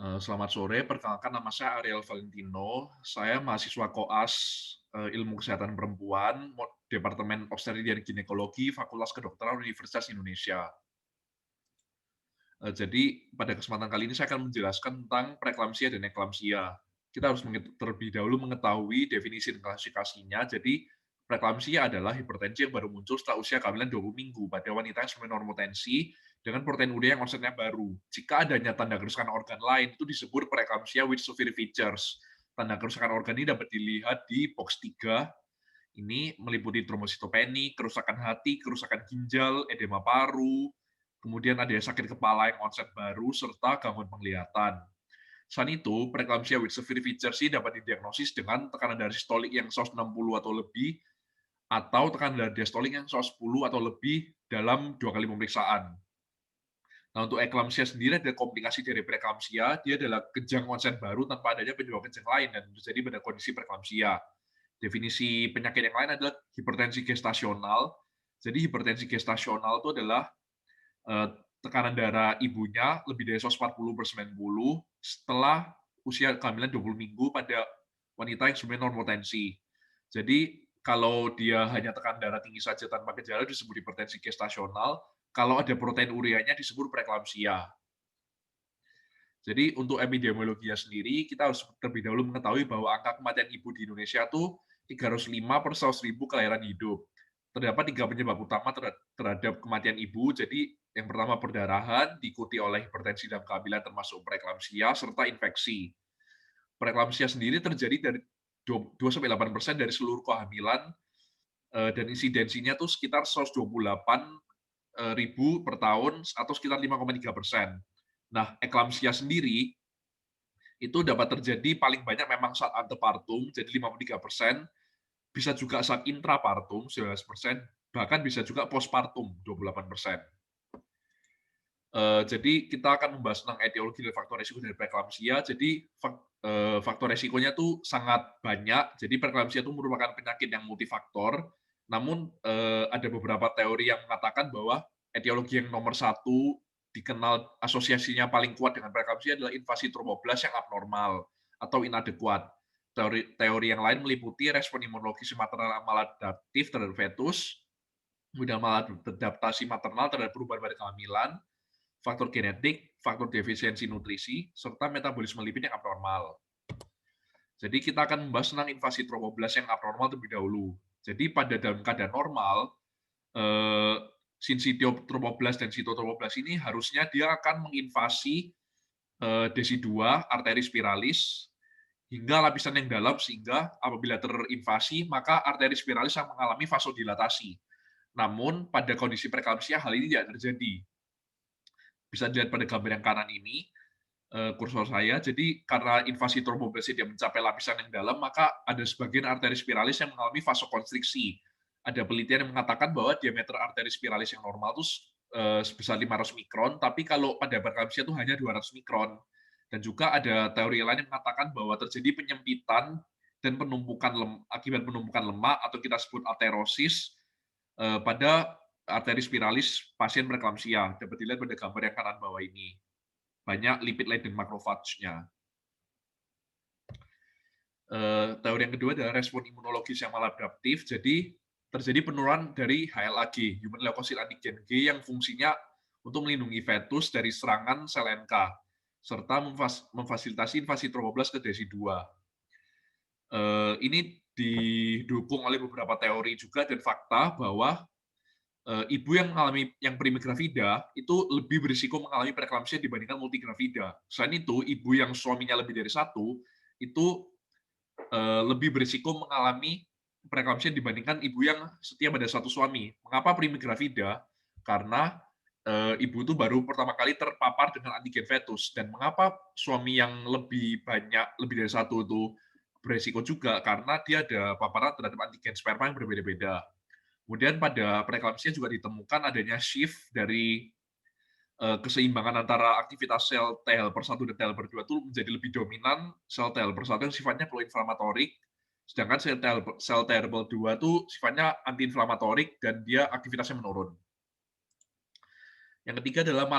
Selamat sore, perkenalkan nama saya Ariel Valentino. Saya mahasiswa koas Ilmu Kesehatan Perempuan, Departemen Obstetrik dan Ginekologi, Fakultas Kedokteran Universitas Indonesia. Jadi pada kesempatan kali ini saya akan menjelaskan tentang preeklamsia dan eklamsia. Kita harus terlebih dahulu mengetahui definisi dan klasifikasinya. Jadi preeklamsia adalah hipertensi yang baru muncul setelah usia kehamilan 20 minggu pada wanita yang sesuai normotensi dengan protein urea yang onsetnya baru. Jika adanya tanda kerusakan organ lain, itu disebut preeklamsia with severe features. Tanda kerusakan organ ini dapat dilihat di box 3. Ini meliputi trombositopeni, kerusakan hati, kerusakan ginjal, edema paru, kemudian ada sakit kepala yang onset baru, serta gangguan penglihatan. Selain itu, preeklamsia with severe features ini dapat didiagnosis dengan tekanan darah sistolik yang 160 atau lebih, atau tekanan darah diastolik yang 110 atau lebih dalam 2 kali pemeriksaan. Nah, untuk eklamsia sendiri ada komplikasi dari preeklamsia, dia adalah kejang onset baru tanpa adanya penyebab kejang lain dan terjadi pada kondisi preeklamsia. Definisi penyakit yang lain adalah hipertensi gestasional. Jadi hipertensi gestasional itu adalah eh, tekanan darah ibunya lebih dari 140/90 setelah usia kehamilan 20 minggu pada wanita yang sebenarnya normotensi. Jadi kalau dia hanya tekanan darah tinggi saja tanpa gejala disebut hipertensi gestasional. Kalau ada protein ureanya disebut preeklamsia. Jadi untuk epidemiologinya sendiri, kita harus terlebih dahulu mengetahui bahwa angka kematian ibu di Indonesia itu 305 per 100.000 kelahiran hidup. Terdapat 3 penyebab utama terhadap kematian ibu. Jadi yang pertama perdarahan, diikuti oleh hipertensi dalam kehamilan termasuk preeklamsia, serta infeksi. Preeklamsia sendiri terjadi dari 2-8% dari seluruh kehamilan, dan insidensinya tuh sekitar 128.000 per tahun atau sekitar 5,3%. Nah, eklamsia sendiri itu dapat terjadi paling banyak memang saat antepartum, jadi 53%, bisa juga saat intrapartum, 19%, bahkan bisa juga postpartum, 28%. Jadi kita akan membahas tentang etiologi dan faktor resiko dari preeklamsia. Jadi faktor resikonya tuh sangat banyak. Jadi preeklamsia itu merupakan penyakit yang multifaktor. Namun ada beberapa teori yang mengatakan bahwa etiologi yang nomor satu dikenal asosiasinya paling kuat dengan preeklamsia adalah invasi tromboblas yang abnormal atau inadekuat. Teori yang lain meliputi respon imunologis maternal maladaptif terhadap fetus, kemudian maladaptasi maternal terhadap perubahan pada kehamilan, faktor genetik, faktor defisiensi nutrisi, serta metabolisme lipid yang abnormal. Jadi kita akan membahas tentang invasi tromboblas yang abnormal terlebih dahulu. Jadi pada dalam keadaan normal, sinsitiotromboblas dan sitotromboblas ini harusnya dia akan menginvasi desi-2, arteri spiralis, hingga lapisan yang dalam, sehingga apabila terinvasi, maka arteri spiralis akan mengalami vasodilatasi. Namun, pada kondisi preeklamsia, hal ini tidak terjadi. Bisa dilihat pada gambar yang kanan ini, kursor saya. Jadi karena invasi tromboblas tidak mencapai lapisan yang dalam, maka ada sebagian arteri spiralis yang mengalami vasokonstriksi. Ada penelitian yang mengatakan bahwa diameter arteri spiralis yang normal itu sebesar 500 mikron, tapi kalau pada preeklamsia itu hanya 200 mikron. Dan juga ada teori lain yang mengatakan bahwa terjadi penyempitan dan akibat penumpukan lemak atau kita sebut aterosis pada arteri spiralis pasien preeklamsia. Dapat dilihat pada gambar yang kanan bawah ini. Banyak lipid lain dan makrofagenya. Teori yang kedua adalah respon imunologis yang maladaptif. Jadi terjadi penurunan dari HLA-G, Human Leukocyte Antigen G, yang fungsinya untuk melindungi fetus dari serangan sel NK, serta memfasilitasi invasi tromboblas ke desi-2. Ini didukung oleh beberapa teori juga dan fakta bahwa ibu yang mengalami yang primigravida itu lebih berisiko mengalami preeklamsia dibandingkan multigravida. Selain itu, ibu yang suaminya lebih dari satu itu lebih berisiko mengalami preeklamsia dibandingkan ibu yang setia pada satu suami. Mengapa primigravida? Karena ibu itu baru pertama kali terpapar dengan antigen fetus. Dan mengapa suami yang lebih dari satu itu berisiko juga? Karena dia ada paparan terhadap antigen sperma yang berbeda-beda. Kemudian pada preeklamsia juga ditemukan adanya shift dari keseimbangan antara aktivitas sel T helper 1 dan T helper 2 itu menjadi lebih dominan sel T helper 1 yang sifatnya proinflamatorik, sedangkan sel T helper 2 itu sifatnya antiinflamatorik dan dia aktivitasnya menurun. Yang ketiga adalah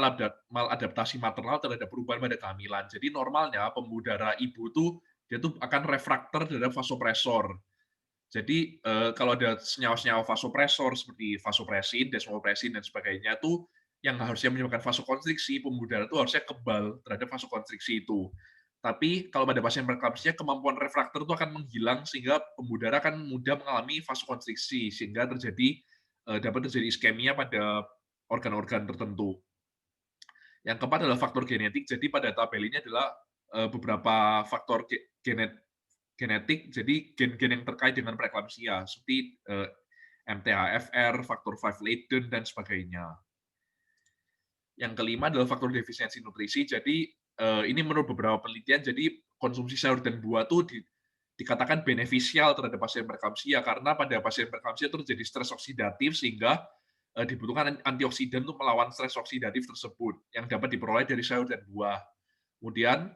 maladaptasi maternal terhadap perubahan pada kehamilan. Jadi normalnya pembuluh darah ibu tuh dia tuh akan refraktor terhadap vasopresor. Jadi kalau ada senyawa-senyawa vasopresor seperti vasopresin, desmopresin dan sebagainya tuh yang harusnya menyebabkan vasokonstriksi, pembuluh darah itu harusnya kebal terhadap vasokonstriksi itu. Tapi kalau pada pasien preeklamsia kemampuan refraktor itu akan menghilang sehingga pembuluh darah akan mudah mengalami vasokonstriksi sehingga dapat terjadi iskemia pada organ-organ tertentu. Yang keempat adalah faktor genetik. Jadi pada tabel ini adalah beberapa faktor genetik, jadi gen-gen yang terkait dengan preeklamsia seperti MTHFR, faktor 5 Leiden dan sebagainya. Yang kelima adalah faktor defisiensi nutrisi. Jadi ini menurut beberapa penelitian, jadi konsumsi sayur dan buah itu dikatakan benefisial terhadap pasien preeklamsia karena pada pasien preeklamsia terjadi stres oksidatif sehingga dibutuhkan antioksidan untuk melawan stres oksidatif tersebut yang dapat diperoleh dari sayur dan buah. Kemudian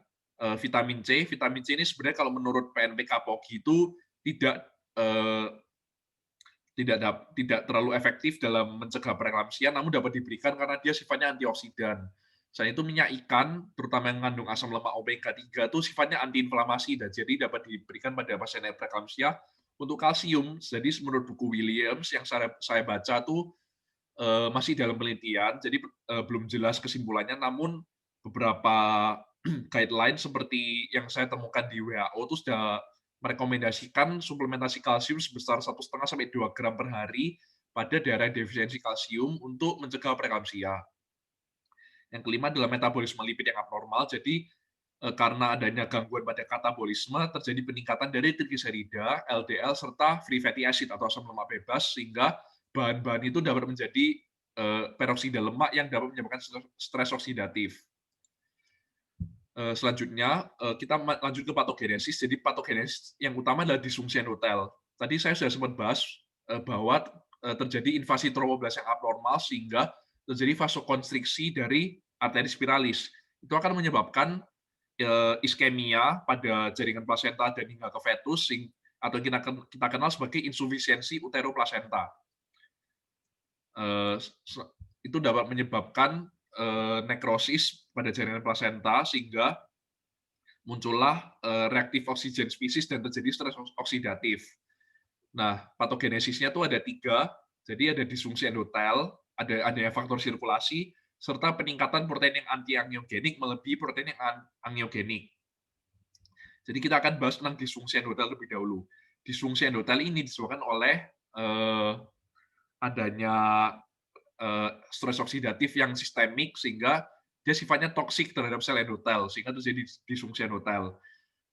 vitamin C ini sebenarnya kalau menurut PNPK POGI itu tidak tidak terlalu efektif dalam mencegah preeklamsia, namun dapat diberikan karena dia sifatnya antioksidan. Selain itu minyak ikan, terutama yang mengandung asam lemak omega 3 itu sifatnya antiinflamasi dan jadi dapat diberikan pada pasien preeklamsia untuk kalsium. Jadi menurut buku Williams yang saya baca tuh masih dalam penelitian, jadi belum jelas kesimpulannya, namun beberapa guideline seperti yang saya temukan di WHO itu sudah merekomendasikan suplementasi kalsium sebesar 1,5 sampai 2 gram per hari pada daerah defisiensi kalsium untuk mencegah preeklamsia. Yang kelima adalah metabolisme lipid yang abnormal, jadi karena adanya gangguan pada katabolisme terjadi peningkatan dari trigliserida, LDL serta free fatty acid atau asam lemak bebas sehingga bahan-bahan itu dapat menjadi peroksida lemak yang dapat menyebabkan stres oksidatif. Selanjutnya kita lanjut ke patogenesis. Jadi patogenesis yang utama adalah disfungsi endotel. Tadi saya sudah sempat bahas bahwa terjadi invasi tromboblas yang abnormal sehingga terjadi vasokonstriksi dari arteri spiralis. Itu akan menyebabkan iskemia pada jaringan plasenta dan hingga ke fetus atau kita kenal sebagai insufisiensi uteroplasenta. Itu dapat menyebabkan nekrosis pada jaringan plasenta sehingga muncullah reaktif oksigen species dan terjadi stres oksidatif. Nah, patogenesisnya itu ada 3, jadi ada disfungsi endotel, ada faktor sirkulasi, serta peningkatan protein yang anti-angiogenik melebihi protein yang angiogenik. Jadi kita akan bahas tentang disfungsi endotel lebih dahulu. Disfungsi endotel ini disebabkan oleh adanya stres oksidatif yang sistemik sehingga dia sifatnya toksik terhadap sel endotel sehingga terjadi disfungsi endotel.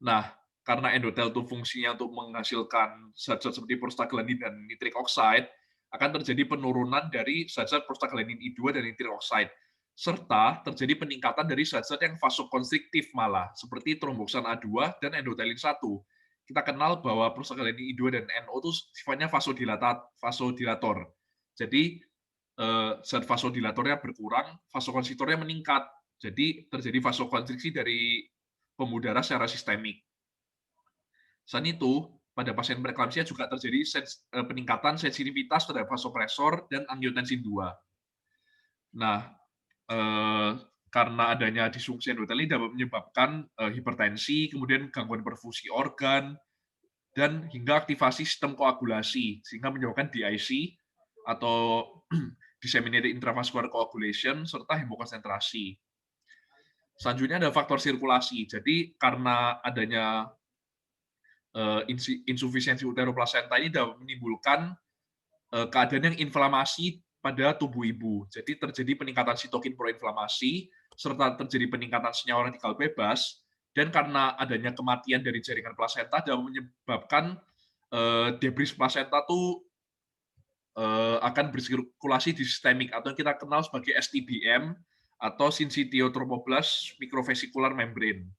Nah, karena endotel itu fungsinya untuk menghasilkan zat-zat seperti prostaglandin dan nitric oxide, akan terjadi penurunan dari zat-zat prostaglandin I2 dan nitric oxide, serta terjadi peningkatan dari zat-zat yang vasokonstriktif malah, seperti tromboksan A2 dan endotelin 1. Kita kenal bahwa prostaglandin I2 dan NO itu sifatnya vasodilator. Jadi, zat vasodilatornya berkurang, vasokonstriktornya meningkat. Jadi, terjadi vasokonstriksi dari pembuluh darah secara sistemik. Selain itu, pada pasien preeklamsia juga terjadi peningkatan sensitivitas terhadap vasopresor dan angiotensin 2. Nah, karena adanya disfungsi endotel ini dapat menyebabkan hipertensi, kemudian gangguan perfusi organ, dan hingga aktivasi sistem koagulasi, sehingga menyebabkan DIC atau disseminated intravascular coagulation, serta hemokonsentrasi. Selanjutnya ada faktor sirkulasi. Jadi karena adanya insufisiensi uteroplasenta ini dapat menimbulkan keadaan yang inflamasi pada tubuh ibu. Jadi terjadi peningkatan sitokin proinflamasi, serta terjadi peningkatan senyawa radikal bebas, dan karena adanya kematian dari jaringan plasenta dapat menyebabkan debris plasenta itu akan bersirkulasi di sistemik atau yang kita kenal sebagai STBM atau syncytiotrophoblast microvesicular membrane.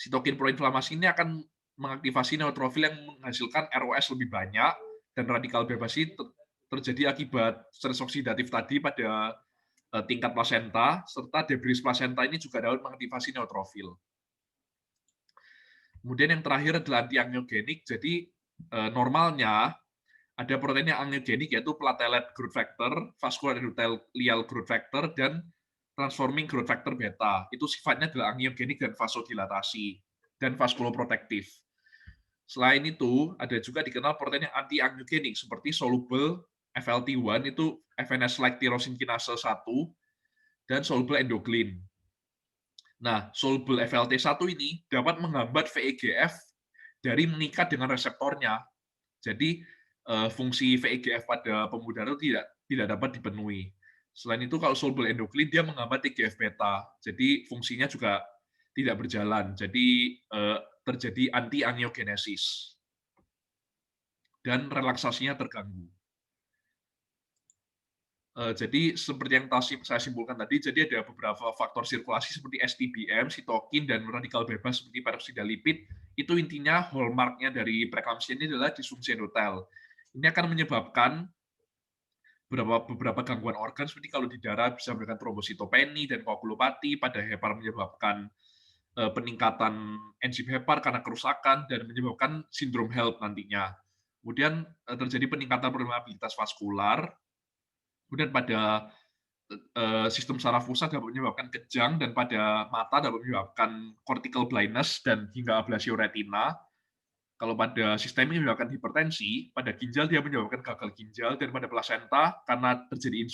Sitokin proinflamasi ini akan mengaktifasi neutrofil yang menghasilkan ROS lebih banyak dan radikal bebas ini terjadi akibat stres oksidatif tadi pada tingkat plasenta, serta debris plasenta ini juga dapat mengaktifasi neutrofil. Kemudian yang terakhir adalah antiangiogenik. Jadi normalnya Ada protein yang angiogenik, yaitu platelet growth factor, vascular endothelial growth factor, dan transforming growth factor beta. Itu sifatnya adalah angiogenik dan vasodilatasi, dan vaskuloprotektif. Selain itu, ada juga dikenal protein yang anti-angiogenik, seperti soluble FLT1, itu FNS-like tyrosine kinase 1, dan soluble endoglin. Nah, soluble FLT1 ini dapat menghambat VEGF dari mengikat dengan reseptornya. Jadi, fungsi VEGF pada pembuluh darah itu tidak dapat dipenuhi. Selain itu, kalau soluble endoglin, dia menghambat TGF-beta. Jadi, fungsinya juga tidak berjalan. Jadi, terjadi anti-angiogenesis. Dan relaksasinya terganggu. Jadi seperti yang saya simpulkan tadi, jadi ada beberapa faktor sirkulasi seperti STBM, sitokin, dan radikal bebas seperti peroksida lipid. Itu intinya hallmark-nya dari preeklamsia ini adalah disfungsi endotel. Ini akan menyebabkan beberapa gangguan organ, seperti kalau di darah bisa memberikan trombositopeni dan koagulopati, pada hepar menyebabkan peningkatan enzim hepar karena kerusakan, dan menyebabkan sindrom HELLP nantinya. Kemudian terjadi peningkatan permeabilitas vaskular. Kemudian pada sistem saraf pusat dapat menyebabkan kejang, dan pada mata dapat menyebabkan cortical blindness dan hingga ablasio retina. Kalau pada sistemik menyebabkan hipertensi, pada ginjal dia menyebabkan gagal ginjal, dan pada plasenta karena terjadi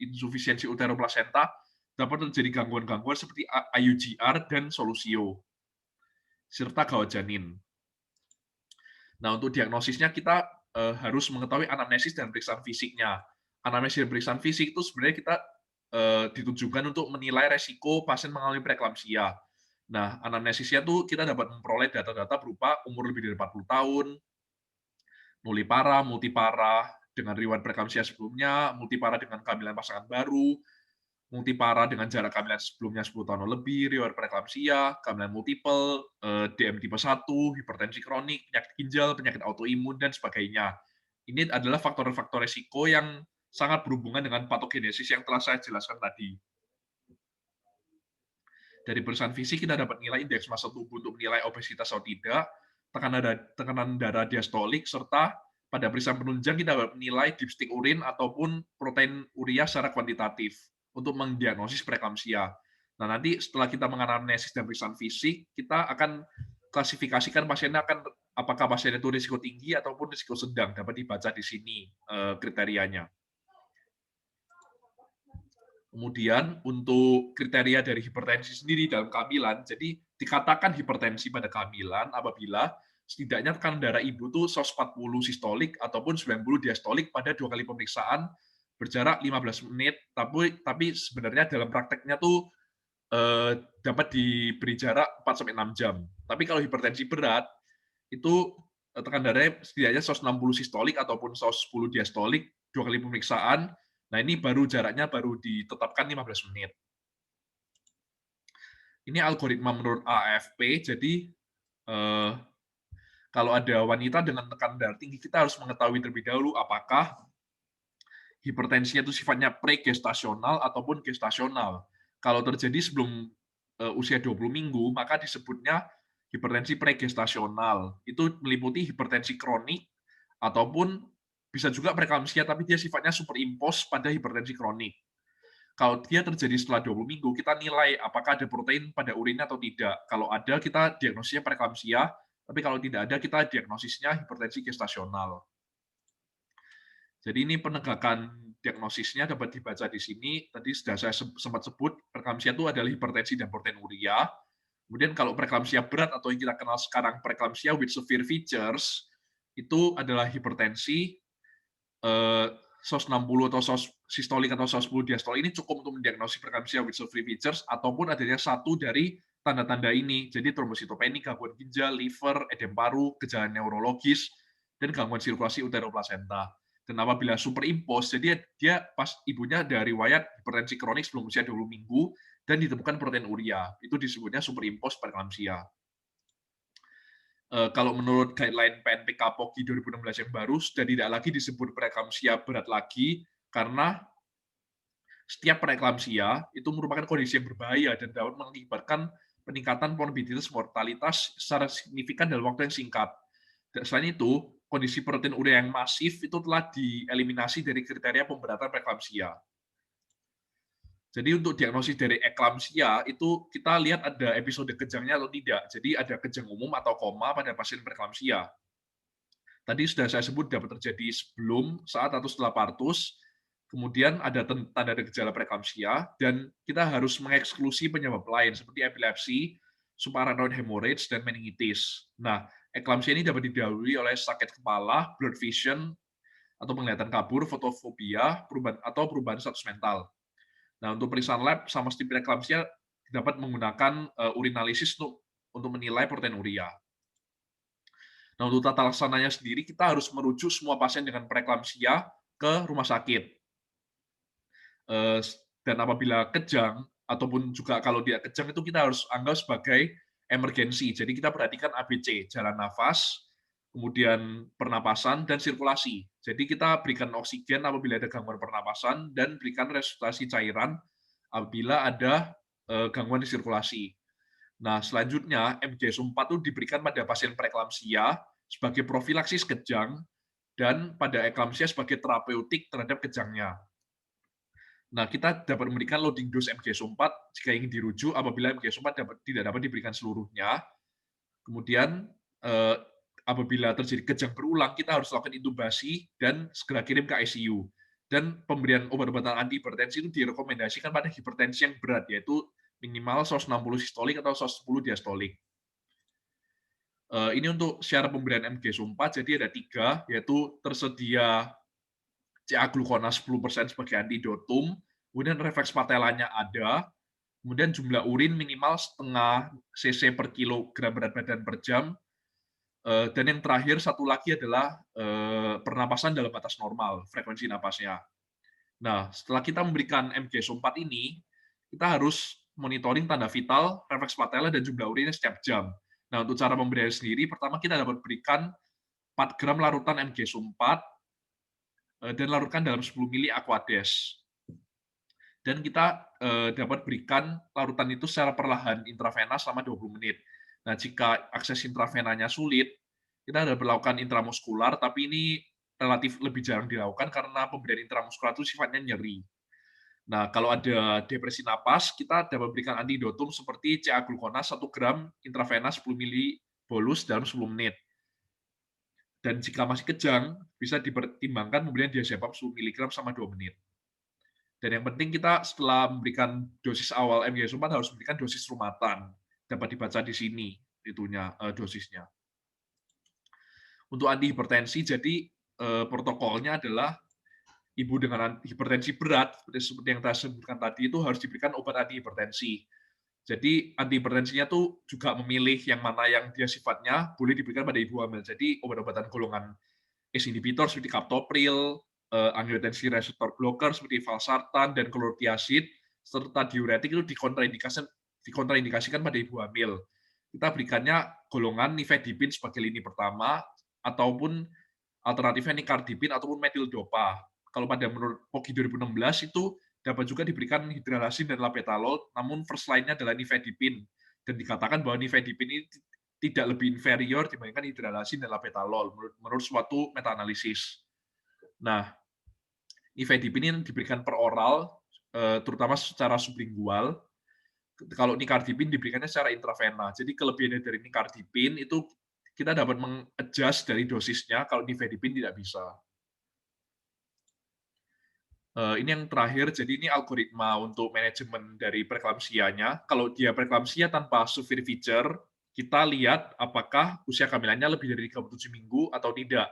insufisiensi uteroplasenta dapat terjadi gangguan-gangguan seperti IUGR dan solusio, serta gawat janin. Nah, untuk diagnosisnya kita harus mengetahui anamnesis dan pemeriksaan fisiknya. Anamnesis dan pemeriksaan fisik itu sebenarnya kita ditujukan untuk menilai resiko pasien mengalami preeklamsia. Nah, anamnesisnya tuh kita dapat memperoleh data-data berupa umur lebih dari 40 tahun, nulipara, multipara dengan riwayat preeklamsia sebelumnya, multipara dengan kehamilan pasangan baru, multipara dengan jarak kehamilan sebelumnya 10 tahun lebih, riwayat preeklamsia, kehamilan multiple, DM tipe 1, hipertensi kronik, penyakit ginjal, penyakit autoimun, dan sebagainya. Ini adalah faktor-faktor resiko yang sangat berhubungan dengan patogenesis yang telah saya jelaskan tadi. Dari pemeriksaan fisik kita dapat nilai indeks massa tubuh untuk menilai obesitas atau tidak, tekanan darah diastolik, serta pada pemeriksaan penunjang kita dapat menilai dipstick urin ataupun protein urea secara kuantitatif untuk mendiagnosis preeklamsia. Nah, nanti setelah kita menganalisis dan pemeriksaan fisik, kita akan klasifikasikan pasiennya apakah pasiennya itu risiko tinggi ataupun risiko sedang, dapat dibaca di sini kriterianya. Kemudian untuk kriteria dari hipertensi sendiri dalam kehamilan, jadi dikatakan hipertensi pada kehamilan apabila setidaknya tekanan darah ibu itu 140 sistolik ataupun 90 diastolik pada 2 kali pemeriksaan berjarak 15 menit, tapi sebenarnya dalam prakteknya tuh dapat diberi jarak 4 sampai 6 jam. Tapi kalau hipertensi berat itu tekanan darahnya setidaknya 160 sistolik ataupun 110 diastolik 2 kali pemeriksaan. Nah, ini jaraknya baru ditetapkan 15 menit. Ini algoritma menurut AFP, jadi kalau ada wanita dengan tekanan darah tinggi, kita harus mengetahui terlebih dahulu apakah hipertensinya itu sifatnya pregestasional ataupun gestasional. Kalau terjadi sebelum usia 20 minggu, maka disebutnya hipertensi pregestasional. Itu meliputi hipertensi kronik ataupun bisa juga preeklamsia, tapi dia sifatnya superimpos pada hipertensi kronik. Kalau dia terjadi setelah 20 minggu, kita nilai apakah ada protein pada urinnya atau tidak. Kalau ada, kita diagnosisnya preeklamsia, tapi kalau tidak ada, kita diagnosisnya hipertensi gestasional. Jadi ini penegakan diagnosisnya dapat dibaca di sini. Tadi sudah saya sempat sebut, preeklamsia itu adalah hipertensi dan proteinuria. Kemudian kalau preeklamsia berat atau yang kita kenal sekarang preeklamsia with severe features, itu adalah hipertensi 160 atau sistolik atau 110 diastolik ini cukup untuk mendiagnosis preeklamsia with severe features ataupun adanya satu dari tanda-tanda ini. Jadi trombositopeni, gangguan ginjal, liver, edem paru, gejala neurologis, dan gangguan sirkulasi uteroplasenta. Dan apabila superimpos, jadi dia pas ibunya ada riwayat hipertensi kronik sebelum usia 20 minggu dan ditemukan protein urea. Itu disebutnya superimpos preeklamsia. Kalau menurut guideline PNPK POGI 2016 yang baru, sudah tidak lagi disebut preeklamsia berat lagi, karena setiap preeklamsia itu merupakan kondisi yang berbahaya dan dapat mengakibatkan peningkatan morbiditas mortalitas secara signifikan dalam waktu yang singkat. Dan selain itu, kondisi proteinuria yang masif itu telah dieliminasi dari kriteria pemberatan preeklamsia. Jadi untuk diagnosis dari eklamsia itu kita lihat ada episode kejangnya atau tidak. Jadi ada kejang umum atau koma pada pasien preeklamsia. Tadi sudah saya sebut dapat terjadi sebelum, saat, atau setelah partus. Kemudian ada tanda gejala preeklamsia, dan kita harus mengeksklusi penyebab lain seperti epilepsi, subarachnoid hemorrhage, dan meningitis. Nah, eklamsia ini dapat didahului oleh sakit kepala, blurred vision, atau penglihatan kabur, fotofobia, perubahan status mental. Nah, untuk pemeriksaan lab sama seperti preeklamsia dapat menggunakan urinalisis untuk menilai proteinuria. Nah, untuk tata laksananya sendiri, kita harus merujuk semua pasien dengan preeklamsia ke rumah sakit. Dan apabila kejang, ataupun juga kalau dia kejang, itu kita harus anggap sebagai emergensi. Jadi kita perhatikan ABC, jalan nafas, kemudian pernapasan, dan sirkulasi. Jadi kita berikan oksigen apabila ada gangguan pernapasan, dan berikan resusitasi cairan apabila ada gangguan di sirkulasi. Nah, selanjutnya MGS4 itu diberikan pada pasien preeklamsia sebagai profilaksis kejang dan pada eklamsia sebagai terapeutik terhadap kejangnya. Nah, kita dapat memberikan loading dose MGS4 jika ingin dirujuk apabila MGS4 tidak dapat diberikan seluruhnya. Kemudian, apabila terjadi kejang berulang, kita harus lakukan intubasi dan segera kirim ke ICU. Dan pemberian obat-obatan antihipertensi itu direkomendasikan pada hipertensi yang berat, yaitu minimal 160 sistolik atau 110 diastolik. Ini untuk syarat pemberian MG-4, jadi ada 3, yaitu tersedia CA-gluconase 10% sebagai antidotum, kemudian refleks patelanya ada, kemudian jumlah urin minimal setengah cc per kilogram berat badan per jam, dan yang terakhir satu lagi adalah pernapasan dalam batas normal, frekuensi napasnya. Nah, setelah kita memberikan MG-4 ini, kita harus monitoring tanda vital, refleks patella, dan jumlah urinnya setiap jam. Nah, untuk cara pemberian sendiri, pertama kita dapat berikan 4 gram larutan MG-4 dan larutkan dalam 10 mili Aquades. Dan kita dapat berikan larutan itu secara perlahan intravena selama 20 menit. Nah, jika akses intravenanya sulit, kita dapat melakukan intramuskular, tapi ini relatif lebih jarang dilakukan karena pemberian intramuskular itu sifatnya nyeri. Nah, kalau ada depresi napas, kita dapat berikan antidotum seperti CA-gluconase 1 gram intravena 10 mili bolus dalam 10 menit. Dan jika masih kejang, bisa dipertimbangkan pemberian diazepam 10 mg sama 2 menit. Dan yang penting kita setelah memberikan dosis awal MG-4 harus memberikan dosis rumatan. Dapat dibaca di sini dosisnya. Untuk antihipertensi, jadi protokolnya adalah ibu dengan hipertensi berat, seperti yang saya sebutkan tadi, itu harus diberikan obat antihipertensi. Jadi antihipertensinya tuh juga memilih yang mana yang dia sifatnya boleh diberikan pada ibu hamil. Jadi obat-obatan golongan ACE inhibitor seperti captopril, angiotensin receptor blocker seperti valsartan dan klortiazid, serta diuretik itu dikontraindikasikan pada ibu hamil. Kita berikannya golongan nifedipin sebagai lini pertama, ataupun alternatifnya nicardipin ataupun metyldopa. Kalau pada menurut POGI 2016 itu dapat juga diberikan hidralazin dan labetalol, namun first line-nya adalah nifedipin. Dan dikatakan bahwa nifedipin ini tidak lebih inferior dibandingkan hidralazin dan labetalol menurut suatu meta-analisis. Nah, nifedipin ini diberikan per oral, terutama secara sublingual. Kalau nicardipin diberikannya secara intravena. Jadi kelebihannya dari nicardipin itu kita dapat meng-adjust dari dosisnya, kalau nifedipin tidak bisa. Ini yang terakhir, jadi ini algoritma untuk manajemen dari preeklamsianya. Kalau dia preeklamsia tanpa severe feature, kita lihat apakah usia kehamilannya lebih dari 37 minggu atau tidak.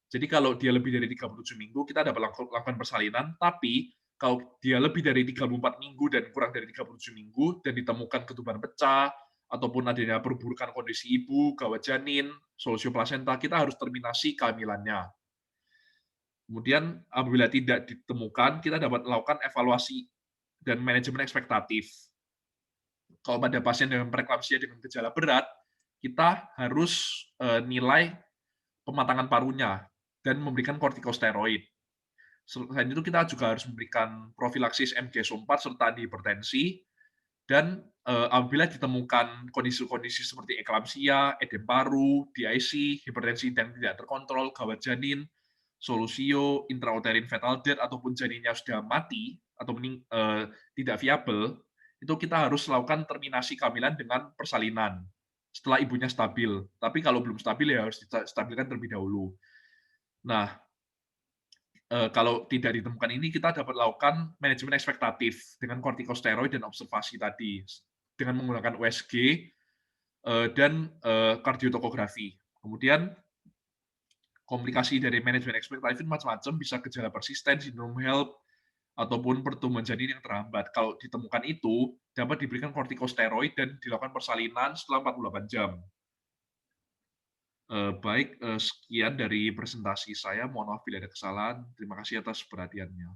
Jadi kalau dia lebih dari 37 minggu, kita dapat lakukan persalinan, tapi kalau dia lebih dari 34 minggu dan kurang dari 37 minggu, dan ditemukan ketuban pecah, ataupun adanya perburukan kondisi ibu, gawat janin, solusio plasenta, kita harus terminasi kehamilannya. Kemudian apabila tidak ditemukan, kita dapat melakukan evaluasi dan manajemen ekspektatif. Kalau pada pasien dengan preeklamsia dengan gejala berat, kita harus nilai pematangan parunya dan memberikan kortikosteroid. Selain itu kita juga harus memberikan profilaksis MG-4 serta antihipertensi, Dan, apabila ditemukan kondisi-kondisi seperti eklamsia, edem paru, DIC, hipertensi yang tidak terkontrol, gawat janin, solusio, intrauterin fetal death, ataupun janinnya sudah mati atau tidak viabel, itu kita harus lakukan terminasi kehamilan dengan persalinan, setelah ibunya stabil. Tapi kalau belum stabil ya harus distabilkan terlebih dahulu. Nah, kalau tidak ditemukan ini, kita dapat lakukan manajemen ekspektatif dengan kortikosteroid dan observasi tadi, dengan menggunakan USG, dan, kardiotokografi. Kemudian komplikasi dari manajemen ekspektatif macam-macam, bisa gejala persisten, sindrom HELLP, ataupun pertumbuhan janin yang terhambat. Kalau ditemukan itu, dapat diberikan kortikosteroid dan dilakukan persalinan setelah 48 jam. Baik, sekian dari presentasi saya, mohon maaf bila ada kesalahan. Terima kasih atas perhatiannya.